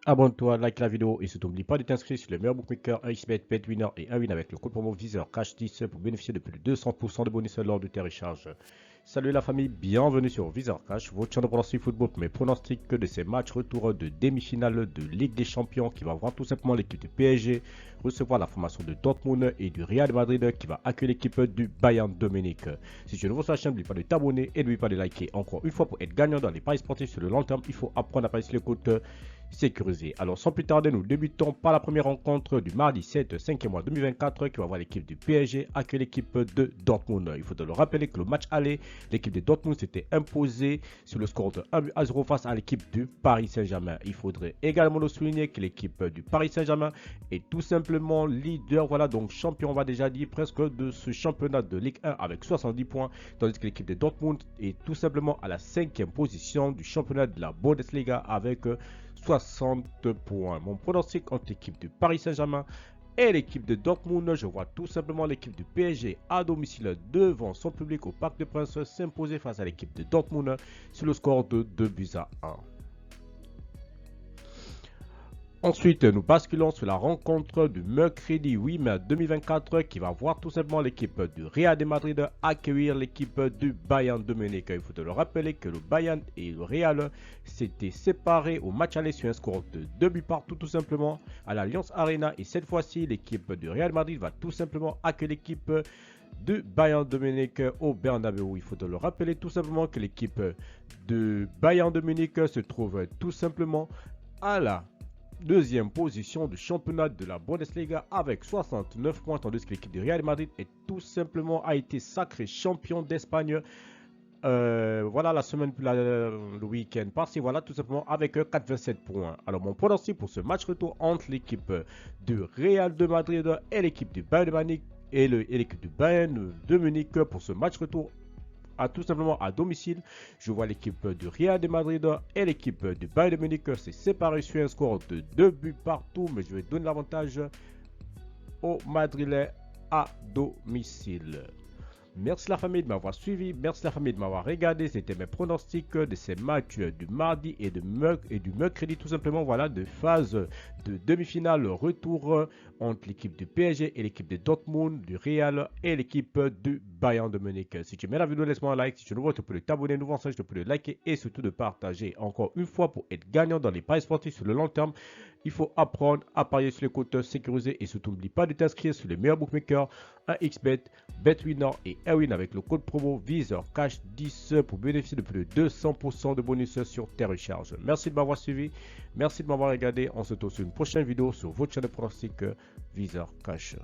Abonne-toi, like la vidéo et surtout n'oublie pas de t'inscrire sur le meilleur bookmaker, 1xBet, BetWinner et 1win avec le code promo Viseur Cash 10 pour bénéficier de plus de 200% de bonus lors de tes recharges. Salut la famille, bienvenue sur Viseur Cash, votre chaîne de pronostic football pour mes pronostics de ces matchs retour de demi-finale de Ligue des Champions qui va voir tout simplement l'équipe du PSG recevoir la formation de Dortmund et du Real Madrid qui va accueillir l'équipe du Bayern de Munich. Si tu es nouveau sur la chaîne, n'oublie pas de t'abonner et n'oublie pas de liker. Encore une fois, pour être gagnant dans les paris sportifs sur le long terme, il faut apprendre à parier sur les côtes sécurisé. Alors sans plus tarder, nous débutons par la première rencontre du mardi 7 5e mois 2024 qui va voir l'équipe du PSG accueillir l'équipe de Dortmund. Il faut le rappeler que le match aller, l'équipe de Dortmund s'était imposée sur le score de 1-0 face à l'équipe du Paris Saint-Germain. Il faudrait également le souligner que l'équipe du Paris Saint-Germain est tout simplement leader, voilà donc champion, on va déjà dire presque de ce championnat de Ligue 1 avec 70 points, tandis que l'équipe de Dortmund est tout simplement à la 5e position du championnat de la Bundesliga avec 60 points. Mon pronostic entre l'équipe du Paris Saint-Germain et l'équipe de Dortmund, je vois tout simplement l'équipe du PSG à domicile devant son public au Parc des Princes s'imposer face à l'équipe de Dortmund sur le score de 2-1. Ensuite, nous basculons sur la rencontre du mercredi 8 mai 2024 qui va voir tout simplement l'équipe du Real de Madrid accueillir l'équipe du Bayern de Munich. Il faut le rappeler que le Bayern et le Real s'étaient séparés au match aller sur un score de 2 buts partout tout simplement à l'Allianz Arena. Et cette fois-ci, l'équipe du Real Madrid va tout simplement accueillir l'équipe de Bayern de Munich au Bernabeu. Il faut le rappeler tout simplement que l'équipe de Bayern de Munich se trouve tout simplement à la deuxième position du championnat de la Bundesliga avec 69 points, tandis que l'équipe de Real Madrid est tout simplement a été sacré champion d'Espagne. Voilà la semaine, le week-end passé, voilà tout simplement avec 87 points. Alors mon pronostic pour ce match retour entre l'équipe du Real de Madrid et l'équipe du Bayern de Munich et l'équipe du Bayern de Munich pour ce match retour tout simplement à domicile. Je vois l'équipe du Real de Madrid et l'équipe du Bayern de Munich s'est séparée sur un score de 2 buts partout, mais je vais donner l'avantage aux Madrilènes à domicile. Merci la famille de m'avoir suivi, merci la famille de m'avoir regardé. C'était mes pronostics de ces matchs du mardi et du mercredi tout simplement, voilà, de phase de demi-finale retour entre l'équipe du PSG et l'équipe de Dortmund, du Real et l'équipe du Bayern de Munich. Si tu aimes la vidéo, laisse-moi un like. Si tu es nouveau, tu peux t'abonner, nouveau message, tu peux le liker et surtout de partager. Encore une fois, pour être gagnant dans les paris sportifs sur le long terme, il faut apprendre à parier sur les côtes sécurisées et surtout n'oublie pas de t'inscrire sur les meilleurs bookmakers, 1xBet, BetWinner et 1win avec le code promo Viseur Cash 10 pour bénéficier de plus de 200% de bonus sur tes recharges. Merci de m'avoir suivi, merci de m'avoir regardé. On se retrouve sur une prochaine vidéo sur votre chaîne de pronostic Viseur Cash.